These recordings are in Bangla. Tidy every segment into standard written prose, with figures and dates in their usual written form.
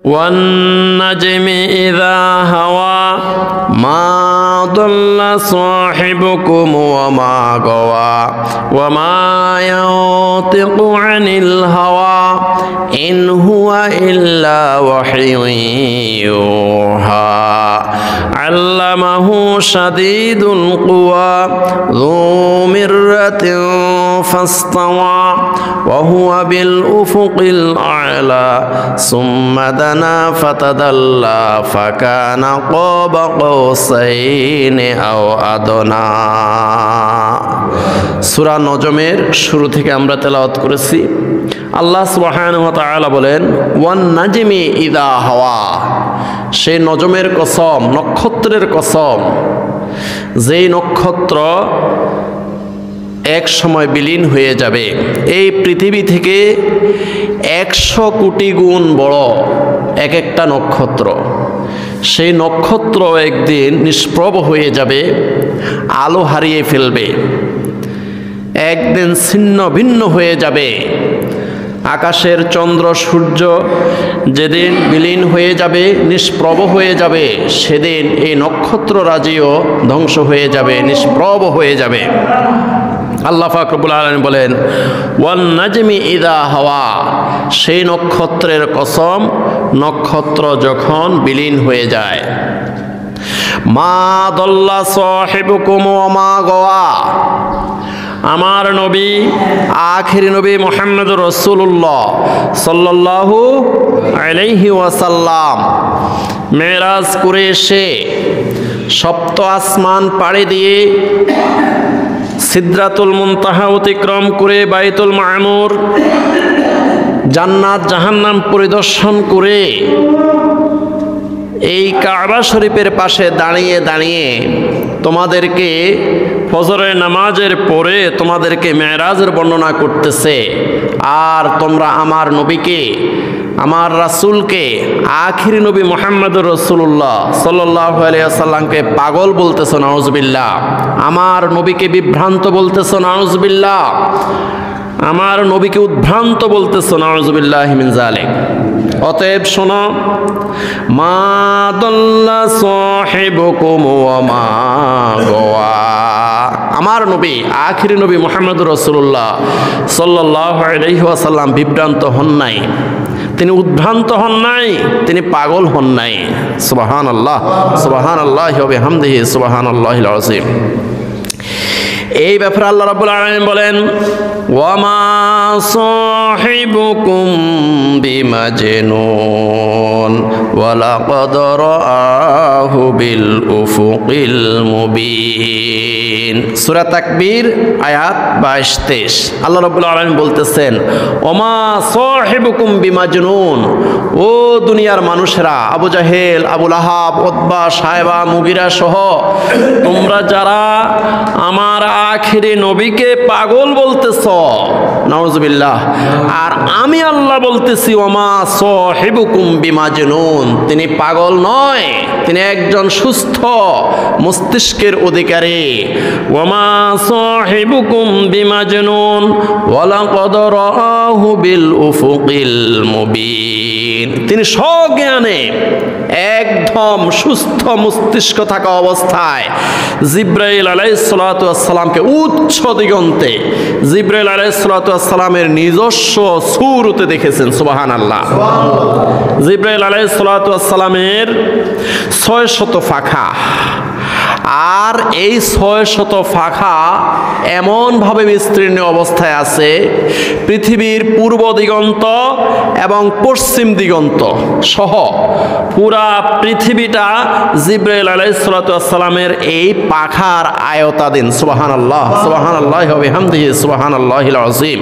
والنجم إذا هوى ما ضل صاحبكم وما غوى وما ينطق عن الهوى إن هو إلا وحي يوحى علمه شديد القوى ذو مرة فاستوى وهو بالأفق الأعلى ثم دنا فتدلى فكان قاب قوسين أو أدنى সূরা নজমের শুরু থেকে আমরা তেলাওয়াত করেছি। আল্লাহ সুবহানাহু ওয়া তাআলা বলেন, ওয়ান নাজমি ইযা হাওয়া, সেই নজমের কসম, নক্ষত্রের কসম, যেই নক্ষত্র এক সময় বিলীন হয়ে যাবে। এই পৃথিবী থেকে 100 কোটি গুণ বড় এক একটা নক্ষত্র। সেই নক্ষত্র একদিন নিষ্প্রভ হয়ে যাবে, আলো হারিয়ে ফেলবে, একদিন ছিন্ন ভিন্ন হয়ে যাবে। আকাশের চন্দ্র সূর্য যেদিন বিলীন হয়ে যাবে, নিষ্প্রভ হয়ে যাবে, সেদিন এই নক্ষত্র রাজিও ধ্বংস হয়ে যাবে, নিষ্প্রভ হয়ে যাবে। আল্লাহ পাক রব্বুল আলামিন বলেন, ওয়ান নাজমি ইযা হাওয়া, সেই নক্ষত্রের কসম, নক্ষত্র যখন বিলীন হয়ে যায়। মা দাল্লা সাহিবুকুম ওয়া মা গাওয়া, আমার নবী, আখির নবী মুহাম্মদুর রাসূলুল্লাহ সাল্লাল্লাহু আলাইহি ওয়াসাল্লাম মেরাজ করে এসে সপ্ত আসমান পাড়ি দিয়ে সিদরাতুল মুনতাহা অতিক্রম করে বাইতুল মামুর, জান্নাত জাহান্নাম পরিদর্শন করে এই কাবা শরীফের পাশে দাঁড়িয়ে দাঁড়িয়ে তোমাদেরকে ফজরের নামাজের পরে তোমাদেরকে মেরাজের বর্ণনা করতেছে। আর তোমরা আমার নবীকে, আমার রাসূলকে, আখির নবী মুহাম্মদুর রাসূলুল্লাহ সাল্লাল্লাহু আলাইহি ওয়াসাল্লামকে পাগল বলতেছো, নাউজুবিল্লাহ। আমার নবীকে বিভ্রান্ত বলতেছো, নাউজুবিল্লাহ। আমার নবীকে উদ্ভ্রান্ত বলতেছো, নাউজুবিল্লাহি মিন যালিক। অতএব শোনো, মা দাল্লা সাহিবুকুম ওয়া মা গাওয়া, আমার নবী, আখির নবী মুহাম্মদুর রাসূলুল্লাহ সাল্লাল্লাহু আলাইহি ওয়াসাল্লাম বিভ্রান্ত হন নাই, তিনি উদ্ভ্রান্ত হন নাই, তিনি পাগল হন নাই। সুবহানাল্লাহ, সুবহানাল্লাহি ওয়া বিহামদিহি, সুবহানাল্লাহিল আযীম। এই ব্যাপারে আল্লাহ রাব্বুল আলামিন বলেন, ওয়া মা সাহিবুকুম বিমাজনুন ওয়া লাকাদ রাআহু বিল উফুকিল মুবিন। সূরা তাকবীর আয়াত 22-23। আল্লাহ রাব্বুল আলামিন বলতেছেন, ওয়া মা সাহিবুকুম বিমাজনুন, ও দুনিয়ার মানুষেরা, আবু জাহেল, আবু লাহাব, উতবা, সায়বা, মুগিরা সহ তোমরা যারা আমার আখিরি নবীকে পাগল বলতেছ, নাউজুবিল্লাহ, আর আমি আল্লাহ বলতেছি, ওমা সাহিবুকুম বিমাজনুন, তিনি পাগল নয়, তিনি একজন সুস্থ মস্তিষ্কের অধিকারী। ওমা সাহিবুকুম বিমাজনুন ওয়া লাকাদ রাআহু বিল উফুকিল মুবিন, তিনি সজ্ঞানে একদম সুস্থ মস্তিষ্ক থাকা অবস্থায় জিব্রাইল আলাইহিস সালাতু ওয়াস সালামকে উচ্চ দিগন্তে, জিব্রাইল আলাইহিস সালাতু ওয়াস সালামের নিজস্ব সূরতে দেখেছেন। সুবহানাল্লাহ। জিব্রাইল আলাইহিস সালাতু ওয়াস সালামের 600 পাখা, আর এই 600 পাখা এমনভাবে বিস্তীর্ণ অবস্থায় আছে, পৃথিবীর পূর্ব দিগন্ত এবং পশ্চিম দিগন্ত সহ পুরা পৃথিবীটা জিব্রাইল আলাইহিস সালাতু ওয়াস সালামের এই পাখার আয়তাধীন। সুবহানাল্লাহ, সুবহানাল্লাহি ওয়া বিহামদিহি, সুবহানাল্লাহিল আযীম।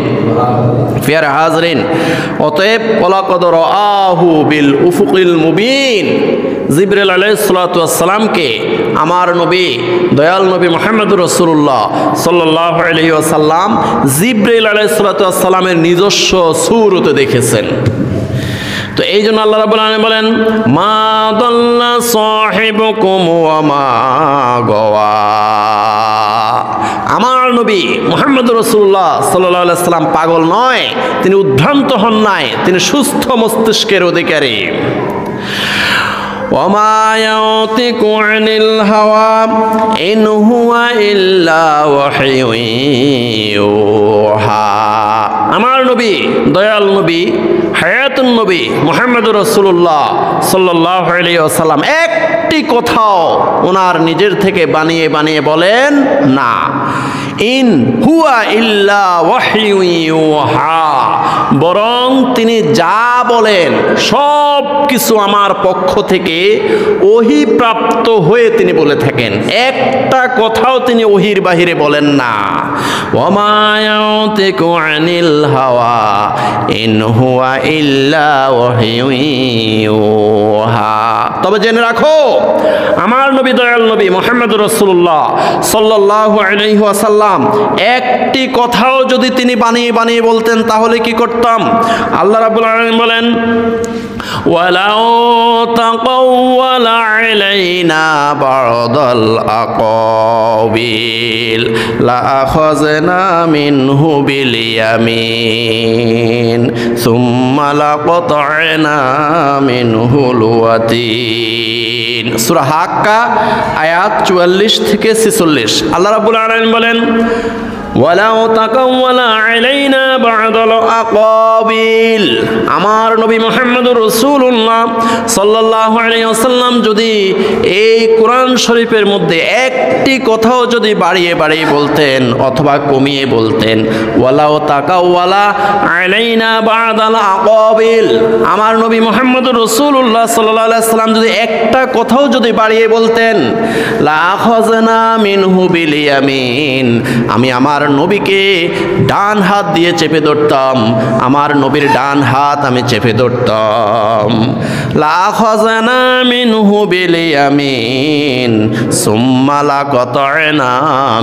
প্রিয় হাজরিন, অতএব ওয়ালাকাদ রাআহু বিল উফুকিল মুবিন, জিব্রাইল আলাইহিস সালাতু ওয়াস সালামকে আমার নবী, দয়াল নবী মুহাম্মদুর রাসূলুল্লাহ সাল্লাল্লাহু আলাইহি ওয়াসাল্লাম জিব্রাইল আলাইহিস সালাতু ওয়াস সালামের নিজস্ব সূরতে দেখেছেন। তো এই জন্য আল্লাহ রাব্বুল আলামিন বলেন, মা দাল্লা সাহিবুকুম ওয়া মা গাওয়া। আমার নবী মুহাম্মদুর রাসূলুল্লাহ সাল্লাল্লাহু আলাইহি সাল্লাম পাগল নয়, তিনি উদ্ভ্রান্ত হন নাই, তিনি সুস্থ মস্তিষ্কের অধিকারী। ওয়ামা ইয়াতিকু আনিল হাওয়া ইন হুয়া ইল্লা ওয়াহয়ুন ইউহা। আমার নবী, দয়াল নবী, হায়াতুন নবী মুহাম্মদুর রাসূলুল্লাহ সাল্লাল্লাহু আলাইহি ওয়াসাল্লাম একটি কথাও ওনার নিজের থেকে বানিয়ে বানিয়ে বলেন না। ইন হুয়া ইল্লা ওয়াহয়ুন ইউহা, বরং তিনি যা বলেন সব কিছু আমার পক্ষ থেকে ওহী প্রাপ্ত হয়ে তিনি বলে থাকেন, একটা কথাও তিনি ওহীর বাহিরে বলেন না। ওয়ামা ইয়াতিকু আনিল হাওয়া ইন হুয়া ইল্লা ওয়াহয়ুন ইউহা। তবে জেনে রাখো, আমার নবী, দয়াল নবী মুহাম্মদুর রাসূলুল্লাহ সাল্লাল্লাহু আলাইহি ওয়াসাল্লাম একটি কথাও যদি তিনি বানিয়ে বানিয়ে বলতেন তাহলে কি করতাম? আল্লাহ রাব্বুল আলামিন বলেন, ওয়ালাউ তাকাওয়ালা আলাইনা বা'দাল আকাবিল লা আখাযনা মিনহু বিল ইয়ামিন সুম্মা লাকাতা'না মিনহুল ওয়াতিন। সূরা হাক্কা আয়াত 44 থেকে 46। আল্লাহ রাব্বুল আলামিন বলেন, ওয়ালাউ তাকাওয়ালা আলাইনা বা'দাল আকাবিল, আমার নবী মুহাম্মদুর রাসূলুল্লাহ সাল্লাল্লাহু আলাইহি ওয়াসাল্লাম যদি এই কোরআন শরীফের মধ্যে একটি কথাও যদি বাড়িয়ে বাড়িয়ে বলতেন অথবা কমিয়ে বলতেন, ওয়ালাউ তাকাওয়ালা আলাইনা বা'দাল আকাবিল, আমার নবী মুহাম্মদুর রাসূলুল্লাহ সাল্লাল্লাহু আলাইহি ওয়াসাল্লাম যদি একটা কথাও যদি বাড়িয়ে বলতেন, লা আখাযনা মিনহু বিল ইয়ামিন, আমি আমার নবীকে ডান হাত দিয়ে চেপে ধরতাম, আমার নবীর ডান হাত আমি চেপে ধরতাম। লা আখাযনা মিনহু বিল ইয়ামিন সুম্মা লাকাতা'না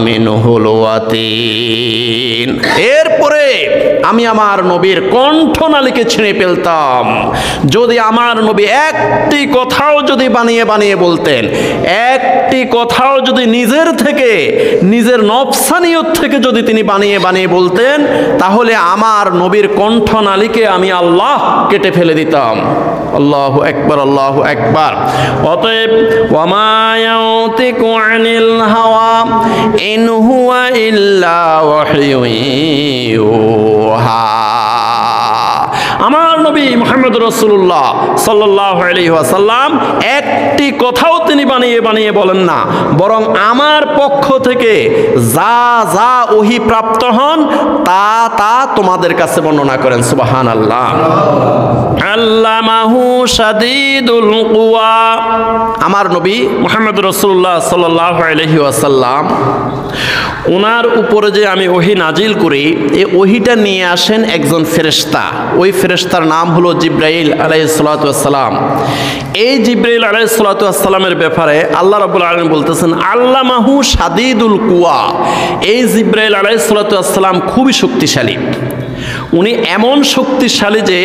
মিনহুল ওয়াতিন, এরপরে আমি আমার নবীর কণ্ঠনালীকে ছিঁড়ে ফেলতাম। যদি আমার নবী একটি কথাও যদি বানিয়ে বানিয়ে বলতেন, একটি কথাও যদি নিজের থেকে, নিজের নফসানিয়ত থেকে যদি তিনি বানিয়ে বানিয়ে বলতেন, তাহলে আমার নবীর কণ্ঠনালীকে আমি আল্লাহ কেটে ফেলে দিতাম। আল্লাহু আকবার, আল্লাহু আকবার। অতএব ওয়ামা ইয়াতিকু আনিল হাওয়া ইন হুয়া ইল্লা ওয়াহয়ুন ইউহা। আমার নবী মুহাম্মদুর রাসূলুল্লাহ সাল্লাল্লাহু আলাইহি ওয়াসাল্লাম একটি কথাও তিনি বানিয়ে বানিয়ে বলেন না, বরং আমার পক্ষ থেকে যা যা ওহী প্রাপ্ত হন তা তা তোমাদের কাছে বর্ণনা করেন। সুবহানাল্লাহ। আল্লামাহু শাদীদুল কুওয়া, আমার নবী মুহাম্মদুর রাসূলুল্লাহ সাল্লাল্লাহু আলাইহি ওয়াসাল্লাম ওনার উপরে যে আমি ওহী নাজিল করি, এই ওহীটা নিয়ে আসেন একজন ফেরেশতা। ওই ফেরেশতার নাম হলো জিবরাইল আলাইহিস সালাতু ওয়াস সালাম। এই জিবরাইল আলাইহিস সালাতু ওয়াস সালামের ব্যাপারে আল্লাহ রাব্বুল আলামিন বলতেছেন, আল্লামাহু শাদীদুল কুওয়া। এই জিবরাইল আলাইহিস সালাতু ওয়াস সালাম খুবই শক্তিশালী। উনি এমন শক্তিশালী যে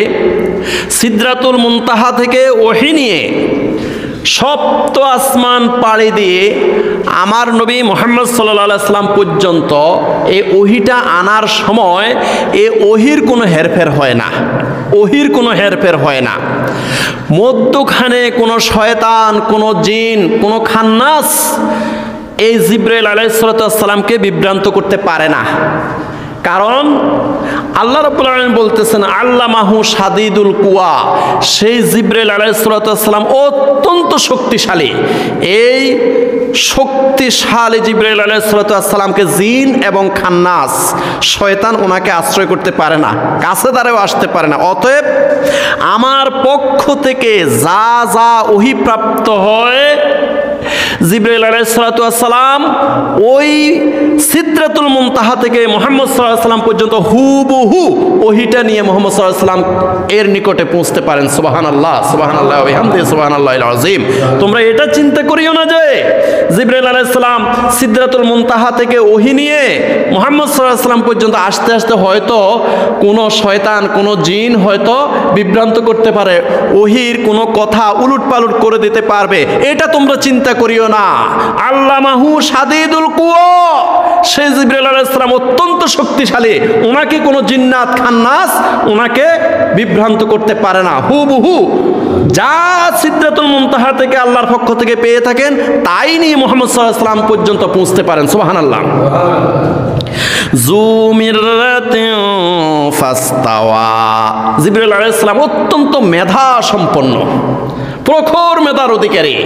সিদরাতুল মুনতাহা থেকে ওহী নিয়ে সপ্ত আসমান পাড়ি দিয়ে আমার নবী মুহাম্মদ সাল্লাল্লাহু আলাইহি ওয়াসাল্লাম পর্যন্ত এই ওহীটা আনার সময় এই ওহীর কোনো হেরফের হয় না, ওহীর কোনো হেরফের হয় না। মধ্যখানে কোনো শয়তান, কোনো জিন, কোনো খান্নাস এই জিবরাইল আলাইহিস সালামকে বিভ্রান্ত করতে পারে না। কারণ আল্লাহ রাব্বুল আলামিন বলতেছেন, আল্লামাহু শাদীদুল কুওয়া, সেই জিবরাইল আলাইহিস সালাম অত্যন্ত শক্তিশালী। এই শক্তিশালী জিবরাইল আলাইহিস সালামকে জিন এবং খান্নাস, শয়তান ওনাকে আশ্রয় করতে পারে না, কাছে দ্বারেও আসতে পারে না। অতএব আমার পক্ষ থেকে যা যা ওহী প্রাপ্ত হয় জিবরাইল আলাইহিস সালাতু ওয়াস সালাম ওই সিদরাতুল মুনতাহা থেকে মুহাম্মদ সাল্লাল্লাহু আলাইহি ওয়াসাল্লাম পর্যন্ত হুবহু ওহীটা নিয়ে মুহাম্মদ সাল্লাল্লাহু আলাইহি ওয়াসাল্লাম এর নিকটে পৌঁছতে পারেন। সুবহানাল্লাহ, সুবহানাল্লাহি ওয়া বিহামদিহি, সুবহানাল্লাহিল আযীম। তোমরা এটা চিন্তা করিও না যে জিবরাইল আলাইহিস সালাম সিদরাতুল মুনতাহা থেকে ওহী নিয়ে মুহাম্মদ সাল্লাল্লাহু আলাইহি ওয়াসাল্লাম পর্যন্ত আসতে আসতে হয়তো কোনো শয়তান, কোনো জিন হয়তো বিভ্রান্ত করতে পারে, ওহীর কোনো কথা উলটপালট করে দিতে পারবে, এটা তোমরা চিন্তা করিও না। আল্লামাহু শাদীদুল কুওয়া, সে জিবরাইল আলাইহিস সালাম অত্যন্ত শক্তিশালী, ওনাকে কোনো জিন্নাত খান্নাস ওনাকে বিভ্রান্ত করতে পারে না। হুবহু যা সিদরাতুল মুনতাহা থেকে আল্লাহর পক্ষ থেকে পেয়ে থাকেন তাই নিয়ে মুহাম্মদ সাল্লাল্লাহু আলাইহি ওয়াসাল্লাম পর্যন্ত পৌঁছতে পারেন। সুবহানাল্লাহ। যু মিররাতিন ফাস্তাওয়া, জিবরাইল আলাইহিস সালাম অত্যন্ত মেধা সম্পন্ন, প্রখর মেধার অধিকারী,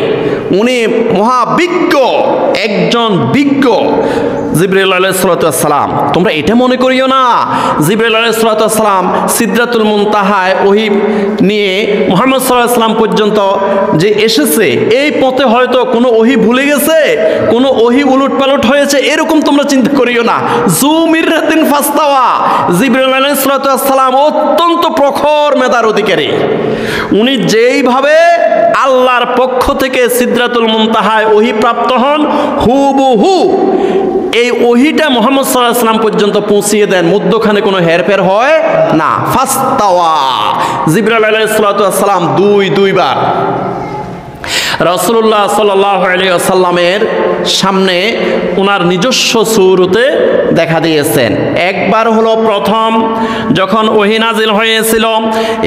উনি মহাবিজ্ঞ, একজন বিজ্ঞ জিবরাইল আলাইহিস সালাম। তোমরা এটা মনে করিও না জিবরাইল আলাইহিস সালাম সিদরাতুল মুনতাহায় ওহী নিয়ে মুহাম্মদ সাল্লাল্লাহু আলাইহি ওয়াসাল্লাম পর্যন্ত যে এসেছে এই পথে হয়তো কোনো ওহী ভুলে গেছে, কোনো ওহী উলটপালট হয়েছে, এরকম তোমরা চিন্তা করিও না। যু মিররাতিন ফাস্তাওয়া, জিবরাইল আলাইহিস সালাম অত্যন্ত প্রখর মেধার অধিকারী, উনি যেইভাবে আল্লাহর পক্ষ থেকে সিদরাতুল মুনতাহায় ওহী প্রাপ্ত হন হুবহু এই ওহীটা মুহাম্মদ সাল্লাল্লাহু আলাইহি ওয়াসাল্লাম পর্যন্ত পৌঁছিয়ে দেন, মধ্যখানে কোনো হেরফের হয় না। ফাস্তাওয়া, জিবরাইল আলাইহিস সালাম দুইবার রাসূলুল্লাহ সাল্লাল্লাহু আলাইহি ওয়াসাল্লামের সামনে ওনার নিজস্ব সূরতে দেখা দিয়েছেন। একবার হলো প্রথম যখন ওহী নাজিল হয়েছিল,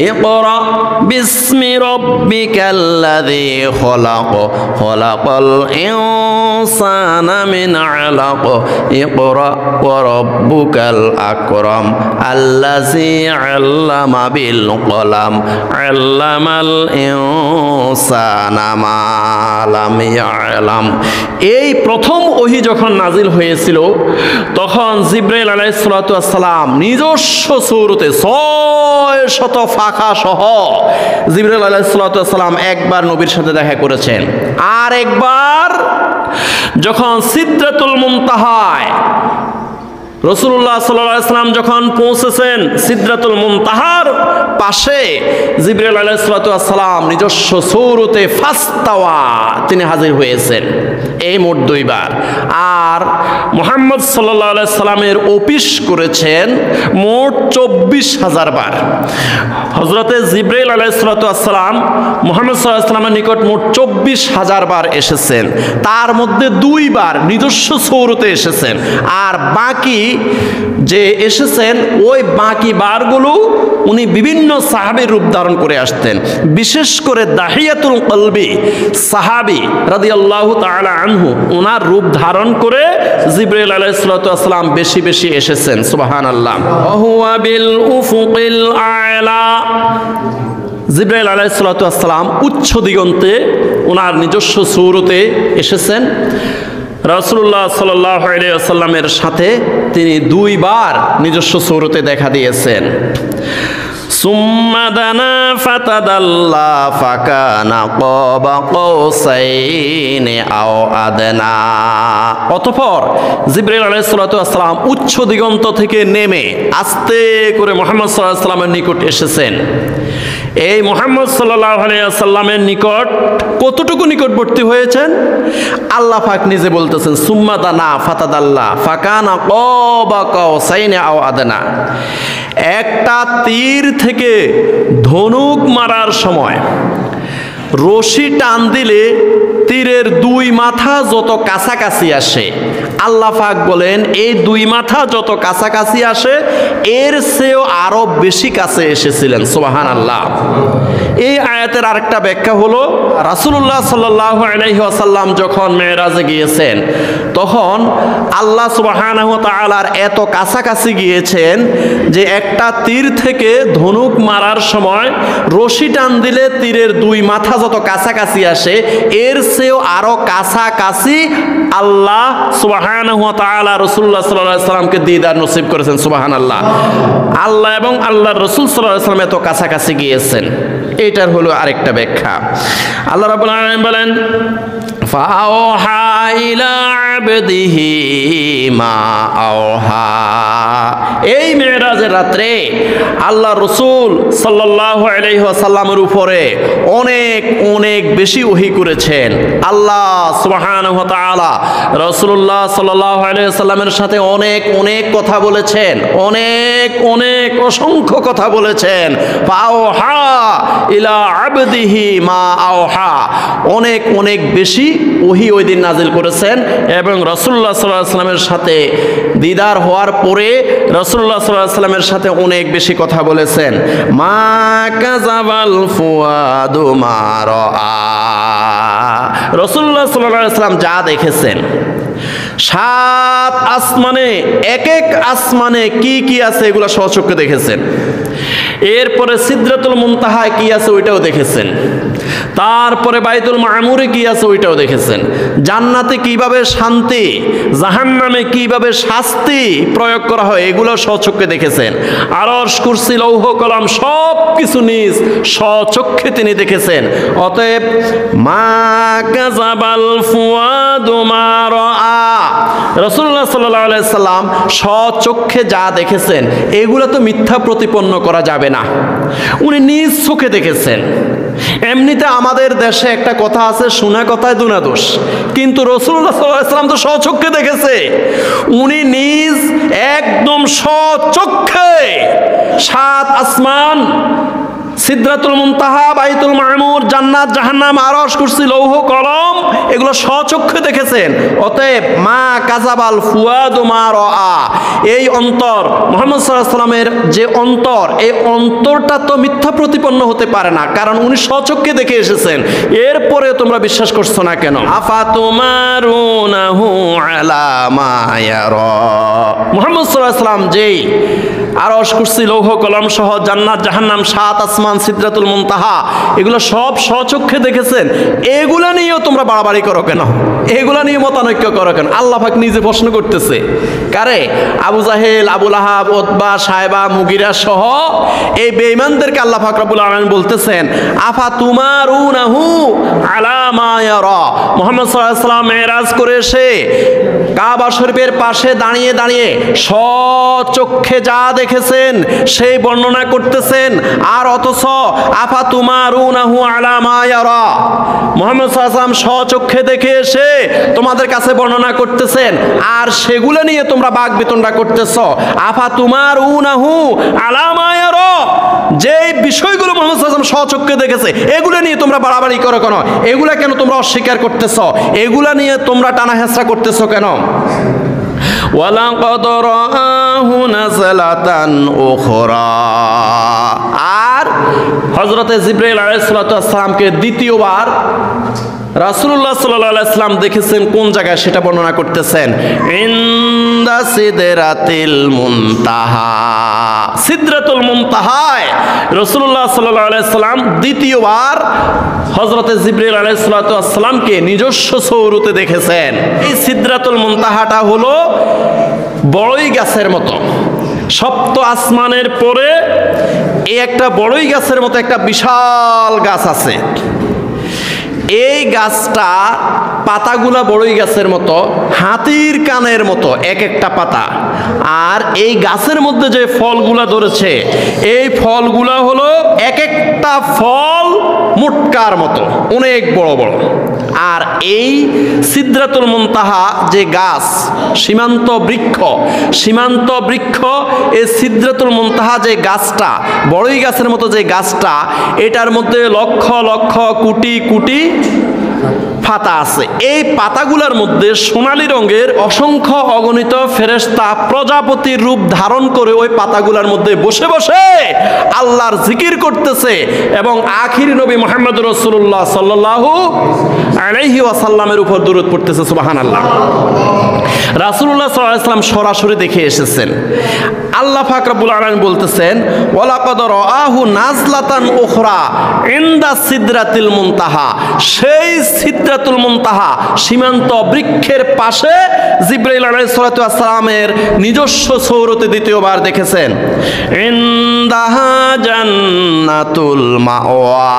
ইকরা বিসমি রাব্বিকাল্লাযী খলাক, খলাকাল ইনসানা মিন আলাক, ইকরা ওয়া রাব্বুকাল আকরাম, আল্লাযী আল্লামা বিল কলাম, আল্লামাল ইনসানা মা লাম ইয়ালাম। এই প্রথম ওহী যখন নাজিল হয়েছিল তখন জিবরাইল আলাইহিস সালাম নিজস্ব সূরতে 600 ফাঁকা সহ জিবরাইল আলাইহিস সালাম একবার নবীর সাথে দেখা করেছেন। আর একবার যখন সিদরাতুল মুনতাহায় রাসূলুল্লাহ সাল্লাল্লাহু আলাইহি ওয়াসাল্লাম যখন পৌঁছেছেন সিদরাতুল মুনতাহার পাশে, জিবরাইল আলাইহিস সালাম নিজস্ব সূরতে ফাস্তাওয়া তিনি হাজির হয়েছেন। এই মোট দুইবার। আর মুহাম্মদ সাল্লাল্লাহু আলাইহি সাল্লামের অফিস করেছেন মোট 24,000 বার। হযরতে জিবরাইল আলাইহিস সালাম মুহাম্মদ সাল্লাল্লাহু আলাইহি সাল্লামের নিকট মোট 24,000 বার এসেছেন, তার মধ্যে দুইবার নিজস্ব সূরতে এসেছেন, আর বাকি যে এসেছেন ওই বাকি বারগুলো উনি বিভিন্ন সাহাবীর রূপ ধারণ করে আসতেন। বিশেষ করে দাহিয়াতুল কলবি সাহাবী রাদিয়াল্লাহু তাআলা আনহু ওনার রূপ ধারণ করে জিবরাইল আলাইহিস সালাম বেশি বেশি এসেছেন। সুবহানাল্লাহ। ওয়া হুয়া বিল উফুকিল আ'লা, জিবরাইল আলাইহিস সালাম উচ্চ দিগন্তে ওনার নিজস্ব সূরতে এসেছেন। রাসূলুল্লাহ সাল্লাল্লাহু আলাইহি ওয়াসাল্লামের সাথে তিনি দুইবার নিজস্ব সূরতে দেখা দিয়েছেন। সুম্মা দানা ফাতাদাল্লা ফাকানা ক্বাবা কাউসাইনি আও আদনা, অতঃপর জিবরাইল আলাইহিস সালাম উচ্চ দিগন্ত থেকে নেমে আস্তে করে মুহাম্মদ সাল্লাল্লাহু আলাইহি ওয়াসাল্লামের নিকট এসেছেন। এই মুহাম্মদ সাল্লাল্লাহু আলাইহি ওয়াসাল্লামের নিকট কতটুকু নিকটবর্তী হয়েছেন আল্লাহ পাক নিজে বলতেছেন, সুম্মা দানা ফাতাদাল্লা ফাকানা ক্বাবা কাউসাইনি আও আদনা। একটা তীর থেকে ধনুক মারার সময় রশি টান দিলে তীরের দুই মাথা যত কাছাকাছি আসে, আল্লাহ পাক বলেন এই দুই মাথা যত কাছাকাছি আসে এর চেয়েও আরো বেশি কাছে এসেছিলেন। সুবহানাল্লাহ। এই আয়াতের আরেকটা ব্যাখ্যা হলো রাসূলুল্লাহ সাল্লাল্লাহু আলাইহি ওয়াসাল্লাম যখন মেরাজে গিয়েছেন তখন আল্লাহ সুবহানাহু ওয়া তাআলার এত কাছাকাছি গিয়েছেন যে একটা তীর থেকে ধনুক মারার সময় রশি টান দিলে তীরের দুই মাথা যত কাছাকাছি আসে এর চেয়েও আরো কাছাকাছি আল্লাহ সুবহানাহু ওয়া তাআলা রাসূলুল্লাহ সাল্লাল্লাহু আলাইহি ওয়াসাল্লামকে দিদার নসিব করেছেন। সুবহানাল্লাহ। আল্লাহ এবং আল্লাহর রাসূল সাল্লাল্লাহু আলাইহি ওয়াসাল্লাম এত কাছাকাছি গিয়েছেন। এটার হলো আরেকটা ব্যাখ্যা। আল্লাহ রাব্বুল আলামিন বলেন ফাআওহা ইলা আবদিহি মা আওহা। এই মেরাজের রাত্রে আল্লাহ রাসূল সাল্লাল্লাহু আলাইহি ওয়াসাল্লামের উপরে অনেক অনেক বেশি ওহী করেছেন। আল্লাহ সুবহানাহু ওয়া তাআলা রাসূলুল্লাহ সাল্লাল্লাহু আলাইহি ওয়াসাল্লামের সাথে অনেক অনেক কথা বলেছেন, অনেক অনেক অসংখ্য কথা বলেছেন। ফাআওহা ইলা আবদিহি মা আওহা, অনেক অনেক বেশি ওহী ওই দিন নাজিল করেছেন এবং রাসূলুল্লাহ সাল্লাল্লাহু আলাইহি ওয়াসাল্লামের সাথে দিদার হওয়ার পরে রাসূলুল্লাহ সাল্লাল্লাহু আলাইহি ওয়াসাল্লামের সাথে অনেক বেশি কথা বলেছেন। মা কাযাবাল ফুয়াদু মা রাআ, রাসূলুল্লাহ সাল্লাল্লাহু আলাইহি ওয়াসাল্লাম যা দেখেছেন, 7 আসমানে এক এক আসমানে কি কি আছে এগুলো স্বচক্ষে দেখেছেন। এরপরে সিদরাতুল মুনতাহায় কি আছে ওইটাও দেখেছেন। তারপরে বাইতুল মামুরে কি আছে ওইটাও দেখেছেন। জান্নাতে কিভাবে শান্তি, জাহান্নামে কিভাবে শাস্তি প্রয়োগ করা হয় এগুলো স্বচক্ষে দেখেছেন। আরশ, কুরসি, লৌহ কলম সব কিছু নিজ স্বচক্ষে তিনি দেখেছেন। অতএব মা কাযাবাল ফুয়াদু মা রাআ, রাসূলুল্লাহ সাল্লাল্লাহু আলাইহি সাল্লাম স্বচক্ষে যা দেখেছেন এগুলো তো মিথ্যা প্রতিপন্ন করা যাবে না, উনি নিজ চোখে দেখেছেন। এমনিতে আমাদের দেশে একটা কথা আছে, শোনা কথায় দুনা দোষ, কিন্তু রাসূলুল্লাহ সাল্লাল্লাহু আলাইহি সাল্লাম তো স্বচক্ষে দেখেছে। উনি নিজ একদম স্বচক্ষে 7 আসমান, সিদরাতুল মুনতাহা, বাইতুল মামুর, জান্নাত, জাহান্নাম, আরশ, কুরসি, লৌহ কলম এগুলো স্বচক্ষে দেখেছেন। অতএব মা কাযাবাল ফুয়াদু মা রাআ, এই অন্তর মুহাম্মদ সাল্লাল্লাহু আলাইহি ওয়াসাল্লামের যে অন্তর, এই অন্তরটা তো মিথ্যা প্রতিপন্ন হতে পারে না, কারণ উনি স্বচক্ষে দেখে এসেছেন। এরপরে তোমরা বিশ্বাস করছো না কেন? আফাতুমারুনাহু আলা মা ইয়ারা, মুহাম্মদ সাল্লাল্লাহু আলাইহি ওয়াসাল্লাম যেই আরশ, কুরসি, লৌহ কলম সহ জান্নাত, জাহান্নাম, 7 আসমান, সিদরাতুল মুনতাহা এগুলো সব স্বচক্ষে দেখেছেন, এগুলা নিয়েও তোমরা বাড়াবাড়ি করো কেন? এগুলা নিয়ে মতানৈক্য করো কেন? আল্লাহ পাক নিজে প্রশ্ন করতেছে কারে? আবু জাহেল, আবু লাহাব, উতবা, সায়বা, মুগিরা সহ এই বেঈমানদেরকে আল্লাহ পাক রব্বুল আলামিন বলতেছেন আফাতুমারুনাহু আলা মা ইয়ারা। মুহাম্মদ সাল্লাল্লাহু আলাইহি ওয়াসাল্লাম মেরাজ করে এসে কাবা শরীফের পাশে দাঁড়িয়ে দাঁড়িয়ে স্বচক্ষে যা দেখেছেন সেই বর্ণনা করতেছেন। আর অথচ আফাতুমারুনাহু আলা মা ইয়ারা, মুহাম্মদ সাল্লাল্লাহু আলাইহি ওয়াসাল্লাম স্বচক্ষে দেখে এসে তোমাদের কাছে বর্ণনা করতেছেন, আর সেগুলো নিয়ে তোমরা বাকবিতণ্ডা করতেছো। আফাতুমারুনাহু আলা মা ইয়ারা, যে বিষয়গুলো মুহাম্মদ সাল্লাল্লাহু আলাইহি ওয়াসাল্লাম স্বচক্ষে দেখেছে এগুলো নিয়ে তোমরা বাড়াবাড়ি করো কেন? এগুলা কেন তোমরা অস্বীকার করতেছো? এগুলা নিয়ে তোমরা টানা হেঁচড়া করতেছো কেন? ওয়ালাকাদ রাআহু নাযলাতান উখরা, আর হযরতে জিবরাইল আলাইহিস সালাতু ওয়াস সালামকে দ্বিতীয়বার রাসূলুল্লাহ সাল্লাল্লাহু আলাইহি ওয়াসাল্লাম দেখেছেন কোন জায়গায় সেটা বর্ণনা করতেছেন। ইনদা সিদরাতিল মুনতাহা, সিদরাতুল মুনতাহায় রাসূলুল্লাহ সাল্লাল্লাহু আলাইহি ওয়াসাল্লাম দ্বিতীয়বার হযরতে জিবরাইল আলাইহিস সালাতু ওয়াস সালামকে নিজস্ব সৌরতে দেখেছেন। এই সিদরাতুল মুনতাহাটা হলো বড়ই গাছের মতো, সপ্ত আসমানের পরে এই একটা বড়ই গাছের মতো একটা বিশাল গাছ আছে। এই গাছটা পাতাগুলা বড়ই গাছের মতো, হাতির কানের মতো এক একটা পাতা, আর এই গাছের মধ্যে যে ফলগুলা ধরেছে এই ফলগুলা হলো এক একটা ফল মুটকার মতো অনেক বড় বড়। আর এই সিদরাতুল মুনতাহা যে গাছ, সীমান্ত বৃক্ষ, এই সিদরাতুল মুনতাহা যে গাছটা, বড়ই গাছের মতো যে গাছটা, এটার মধ্যে লক্ষ লক্ষ কোটি কোটি পাতা আছে। এই পাতাগুলোর মধ্যে সোনালী রঙের অসংখ্য অগণিত ফেরেশতা প্রজাপতির রূপ ধারণ করে ওই পাতাগুলোর মধ্যে বসে বসে আল্লাহর জিকির করতেছে এবং আখিরি নবী মুহাম্মদ রাসূলুল্লাহ সাল্লাল্লাহু আলাইহি ওয়াসাল্লামের উপর দরুদ পড়তেছে। সুবহানাল্লাহ। রাসূলুল্লাহ সাল্লাল্লাহু আলাইহি ওয়াসাল্লাম সরাসরি দেখে এসেছেন। আল্লাহ পাক রব্বুল আলামিন বলতেছেন ওয়ালাকাদ রাআহু নাজলাতান উখরা ইনদা সিদরাতিল মুনতাহা, সেই সিদরাতুল মুনতাহা সীমান্ত বৃক্ষের পাশে জিবরাইল আলাইহিস সালাতু ওয়াস সালামের নিজস্ব সৌরতে দ্বিতীয়বার দেখেছেন। ইনদাহা জান্নাতুল মাওয়া,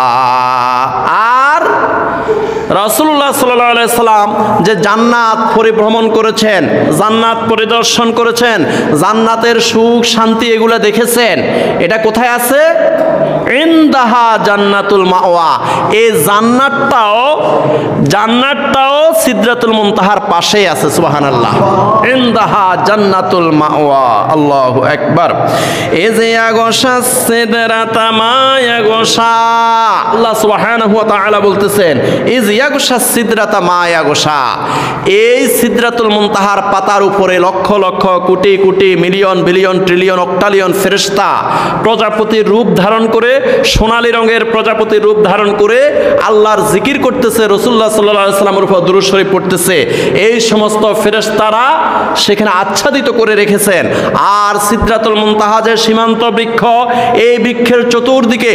আর রাসূলুল্লাহ সাল্লাল্লাহু আলাইহি সাল্লাম যে জান্নাত পরিভ্রমণ করেছেন, জান্নাত পরিদর্শন করেছেন, জান্নাতের সুখ শান্তি এগুলো দেখেছেন, এটা কোথায় আছে? ইনদাহা জান্নাতুল মাওয়া, এই জান্নাতটাও সিদরাতুল মুনতাহার পাশেই আছে। সুবহানাল্লাহ। ইনদাহা জান্নাতুল মাওয়া, আল্লাহু আকবার। এযে ইয়াগশা সিদরাতা মা ইয়াগশা, আল্লাহ সুবহানাহু ওয়া তাআলা বলতেছেন ইযে ইয়াগশা সিদরাতা মা ইয়াগশা, এই সিদরাতুল মুনতাহার পাতার উপরে lakh lakh crore crore million billion trillion অক্টালিয়ন ফেরেশতা প্রজাপতির রূপ ধারণ করে, সোনালী রঙের প্রজাপতির রূপ ধারণ করে আল্লাহর জিকির করতেছে, রাসূলুল্লাহ সাল্লাল্লাহু আলাইহি সাল্লামের উপর দুরূদ শরীফ পড়তেছে। এই সমস্ত ফেরেশতারা সেখানে আচ্ছাদিত করে রেখেছেন। আর সিদরাতুল মুনতাহা যে সীমান্ত বৃক্ষ, এই বৃক্ষের চতুর্দিকে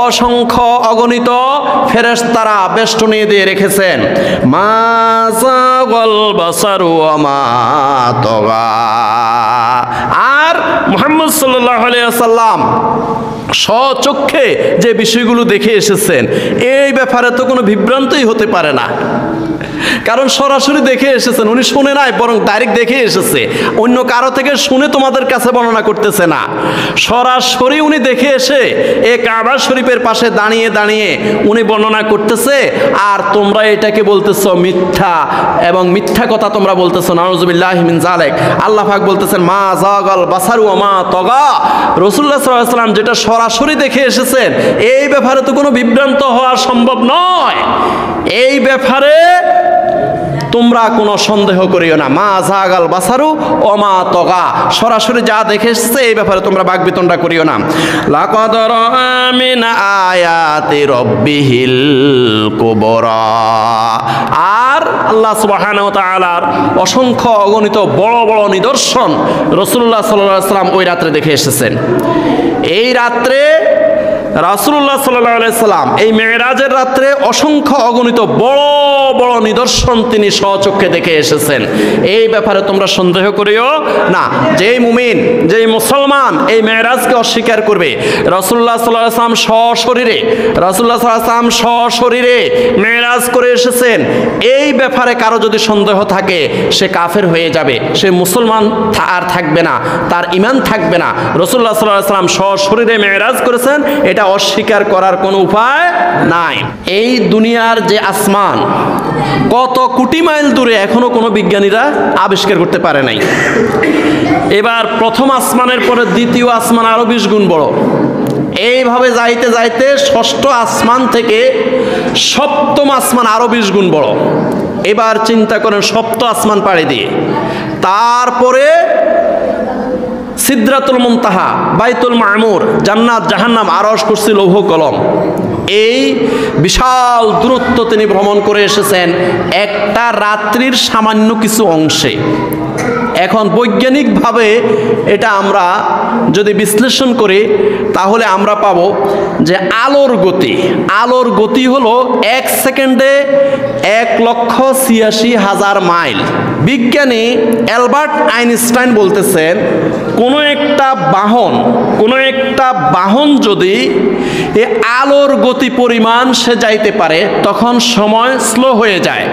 অসংখ্য অগণিত ফেরেশতারা বেষ্টনী দিয়ে রেখেছেন। মা যাগাল বাসারু ওয়া মা তাগা, আর মুহাম্মদ সাল্লাল্লাহু আলাইহি ওয়াসাল্লাম স্বচক্ষে যে বিষয়গুলো দেখে এসেছেন, এই ব্যাপারে তো কোনো বিভ্রান্তই হতে পারে না, কারণ সরাসরি দেখে এসেছেন। উনি শুনে নাই, বরং ডাইরেক্ট দেখে এসেছে। অন্য কারো থেকে শুনে তোমাদের কাছে বর্ণনা করতেছে না, সরাসরি উনি দেখে এসে এই কাবা শরীফের পাশে দাঁড়িয়ে দাঁড়িয়ে উনি বর্ণনা করতেছে। আর তোমরা এটাকে বলতেছো মিথ্যা, এবং মিথ্যা কথা তোমরা বলতেছো। নাউযুবিল্লাহি মিন যালিক। আল্লাহ পাক বলতেছেন মা যাগাল বাসারু ওয়া মা তাগা, রাসূলুল্লাহ সাল্লাল্লাহু আলাইহি ওয়াসাল্লাম যেটা সরাসরি দেখে এসেছেন, এই ব্যাপারে তো কোনো বিভ্রান্ত হওয়া সম্ভব নয়। এই ব্যাপারে তোমরা কোনো সন্দেহ করিও না। মা যাগাল বাসারু ওয়া মা তাগা, সরাসরি যা দেখে এসেছে এই ব্যাপারে তোমরা বাকবিতণ্ডা করিও না। লাকাদ রাআ মিন আয়াতি রাব্বিহিল কুবরা, আর আল্লাহ সুবহানাহু ওয়া তাআলার অসংখ্য অগণিত বড় বড় নিদর্শন রাসূলুল্লাহ সাল্লাল্লাহু আলাইহি ওয়াসাল্লাম ওই রাত্রে দেখে এসেছেন। এই রাত্রে রাসূলুল্লাহ সাল্লাল্লাহু আলাইহি সাল্লাম এই মেরাজের রাত্রে অসংখ্য অগণিত বড় বড় নিদর্শন তিনি স্বচক্ষে দেখে এসেছেন। এই ব্যাপারে তোমরা সন্দেহ করিও না। যেই মুমিন, যেই মুসলমান এই মেরাজকে অস্বীকার করবে, রাসূলুল্লাহ সাল্লাল্লাহু আলাইহি সাল্লাম সশরীরে মেরাজ করে এসেছেন, এই ব্যাপারে কারো যদি সন্দেহ থাকে সে কাফের হয়ে যাবে, সে মুসলমান আর থাকবে না, তার ঈমান থাকবে না। রাসূলুল্লাহ সাল্লাল্লাহু আলাইহি সাল্লাম সশরীরে মেরাজ করেছেন, এটা অস্বীকার করার কোনো উপায় নাই। এই দুনিয়ার যে আসমান কত কোটি মাইল দূরে এখনো কোনো বিজ্ঞানীরা আবিষ্কার করতে পারে নাই। এবার প্রথম আসমানের পরে দ্বিতীয় আসমান আরো 20 গুণ বড়। এইভাবে যাইতে যাইতে ষষ্ঠ আসমান থেকে সপ্তম আসমান আরো 20 গুণ বড়। এবার চিন্তা করেন সপ্ত আসমান পাড়ি দিয়ে, তারপরে সিদরাতুল মুনতাহা, বাইতুল মামুর, জান্নাত জাহান্নাম, আরশ, কুরসি, লৌহ কলম, এই বিশাল দূরত্ব তিনি ভ্রমণ করে এসেছেন একটা রাত্রির সামান্য কিছু অংশে। এখন বৈজ্ঞানিকভাবে এটা আমরা যদি বিশ্লেষণ করি তাহলে আমরা পাবো যে আলোর গতি হলো 1 সেকেন্ডে 1,86,000 মাইল। বিজ্ঞানী অ্যালবার্ট আইনস্টাইন বলতেছেন কোনো একটা বাহন যদি এই আলোর গতি পরিমাণ সে যাইতে পারে তখন সময় স্লো হয়ে যায়,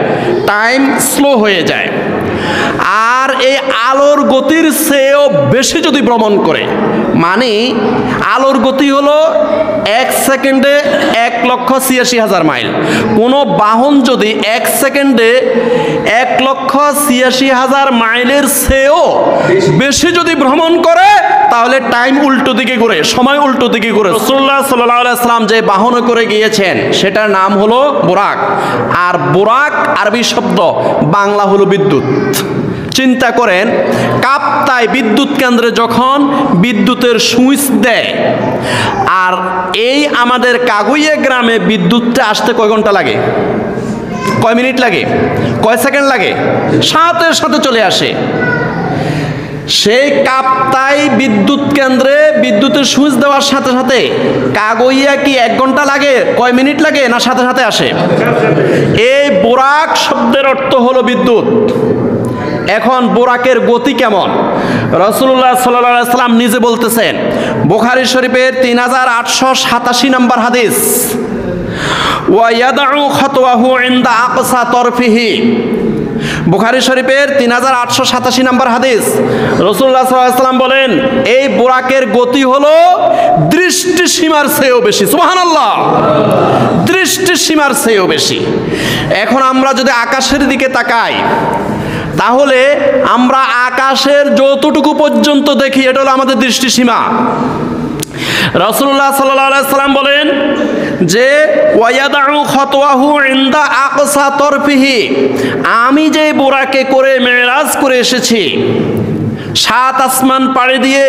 টাইম স্লো হয়ে যায়। আর এই আলোর গতির চেয়েও বেশি যদি ভ্রমণ করে, মানে আলোর গতি হলো 1 সেকেন্ডে 1,86,000 মাইল, কোনো বাহন যদি 1 সেকেন্ডে 1,86,000 মাইলের চেয়েও বেশি যদি ভ্রমণ করে তাহলে টাইম উল্টো দিকে ঘুরে, সময় উল্টো দিকে ঘুরে। রাসূলুল্লাহ সাল্লাল্লাহু আলাইহি ওয়াসাল্লাম যে বাহনে করে গিয়েছেন সেটার নাম হলো বুরাক, আর বুরাক আরবি শব্দ, বাংলা হলো বিদ্যুৎ। চিন্তা করেন কাপ্তায় বিদ্যুৎ কেন্দ্রে যখন বিদ্যুতের সুইচ দেয়, আর এই আমাদের কাগুইয়া গ্রামে বিদ্যুৎটা আসতে কয় ঘন্টা লাগে, কয় মিনিট লাগে, কয় সেকেন্ড লাগে, সাথে সাথে চলে আসে। সেই কাপ্তাই বিদ্যুৎ কেন্দ্রে বিদ্যুতের সুইচ দেওয়ার সাথে সাথে কাগইয়া কি 1 ঘন্টা লাগে, কয় মিনিট লাগে, না সাথে সাথে আসে? এই বুরাক শব্দের অর্থ হলো বিদ্যুৎ। এখন বুরাকের গতি কেমন? রাসূলুল্লাহ সাল্লাল্লাহু আলাইহি সাল্লাম নিজে বলতেছেন, বুখারী শরীফের 3887 নম্বর হাদিস, ওয়া ইয়াদউ খাতওয়াহু ইনদা আকসা তরফিহি। বুখারী শরীফের 3887 নম্বর হাদিস, রাসূলুল্লাহ সাল্লাল্লাহু আলাইহি সাল্লাম বলেন, এই বুরাকের গতি হলো দৃষ্টি সীমার চেয়েও বেশি। সুবহানাল্লাহ, দৃষ্টি সীমার চেয়েও বেশি। এখন আমরা যদি আকাশের দিকে তাকাই, তাহলে আমরা আকাশের যতটুকু পর্যন্ত দেখি এটা হলো আমাদের দৃষ্টিসীমা। রাসূলুল্লাহ সাল্লাল্লাহু আলাইহি সাল্লাম বলেন যে ওয়ায়াদউ খাতওয়াহু ইনদা আকসা তরফিহি, আমি যে বুরাকে করে মেরাজ করে এসেছি, 7 আসমান পাড়ি দিয়ে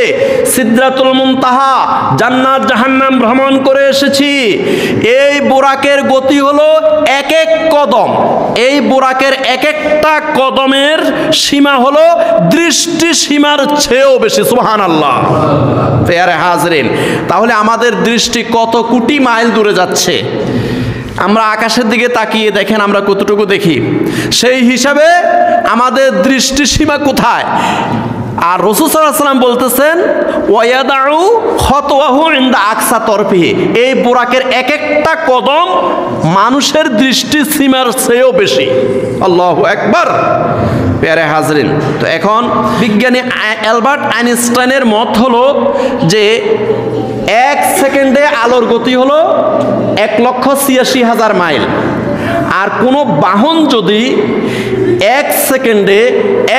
সিদরাতুল মুনতাহা জান্নাত জাহান্নাম ভ্রমণ করে এসেছি, এই বুরাকের গতি হলো 1 কদম। এই বুরাকের 1একটা কদমের সীমা হলো দৃষ্টি সীমার চেয়েও বেশি। সুবহানাল্লাহ। প্রিয় হাজরিন, তাহলে আমাদের দৃষ্টি কত কোটি মাইল দূরে যাচ্ছে। আমরা আকাশের দিকে তাকিয়ে দেখেন আমরা কতটুকু দেখি, সেই হিসাবে আমাদের দৃষ্টি সীমা কোথায়? আর রাসূল সাল্লাল্লাহু আলাইহি সাল্লাম বলতেছেন ওয়ায়াদউ খাতওয়াহু ইনদা আকসা তরফিহি, এই বুরাকের 1একটা কদম মানুষের দৃষ্টি সীমার চেয়েও বেশি। আল্লাহু আকবার। প্রিয় হাজরিন, তো এখন বিজ্ঞানী অ্যালবার্ট আইনস্টাইনের মত হলো যে 1 সেকেন্ডে আলোর গতি হলো 1,86,000 মাইল। আর কোনো বাহন যদি 1 সেকেন্ডে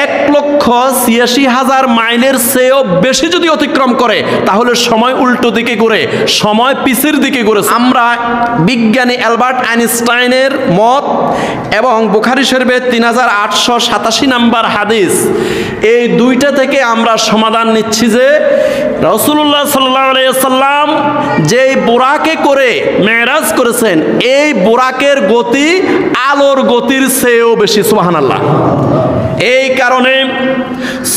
1,86,000 মাইলের চেয়েও বেশি যদি অতিক্রম করে, তাহলে সময় উল্টো দিকে ঘুরে, সময় পিছের দিকে ঘুরে। আমরা বিজ্ঞানী অ্যালবার্ট আইনস্টাইনের মত এবং বুখারী শরীফের 3887 নম্বর হাদিস, এই দুইটা থেকে আমরা সমাধান নিচ্ছি যে রাসূলুল্লাহ সাল্লাল্লাহু আলাইহি সাল্লাম যেই বুরাকে করে মেরাজ করেছেন, এই বুরাকের গতি আলোর গতির চেয়েও বেশি। সুবহানাল্লাহ। এই কারণে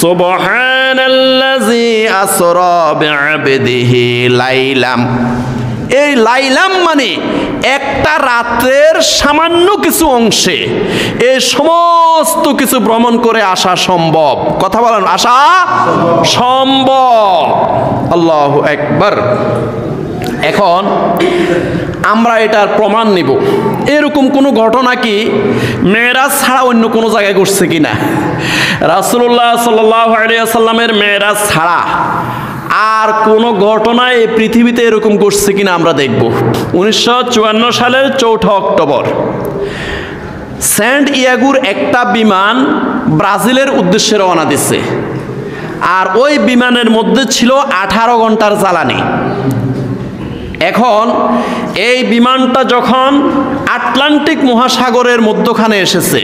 সুবহানাল্লাযী আসরা বিআবদিহি লাইলাম, এই লাইলাম মানে একটা রাতের সামান্য কিছু অংশে এই সমস্ত কিছু ভ্রমণ করে আসা সম্ভব। কথা বলেন, আসা সম্ভব। আল্লাহু আকবার। এখন আমরা এটার প্রমাণ নিব, এরকম কোনো ঘটনা কি মেরাজ ছাড়া অন্য কোনো জায়গায় ঘটছে কিনা? রাসূলুল্লাহ সাল্লাল্লাহু আলাইহি ওয়াসাল্লামের মেরাজ ছাড়া আর কোনো ঘটনা এই পৃথিবীতে এরকম ঘটছে কিনা আমরা দেখব। 1954 সালের 4 অক্টোবর স্যান্টিয়াগোর একটা বিমান ব্রাজিলের উদ্দেশ্যে রওনা দিচ্ছে, আর ওই বিমানের মধ্যে ছিল 18 ঘন্টার জ্বালানি। এখন এই বিমানটা যখন আটলান্টিক মহাসাগরের মধ্যখানে এসেছে,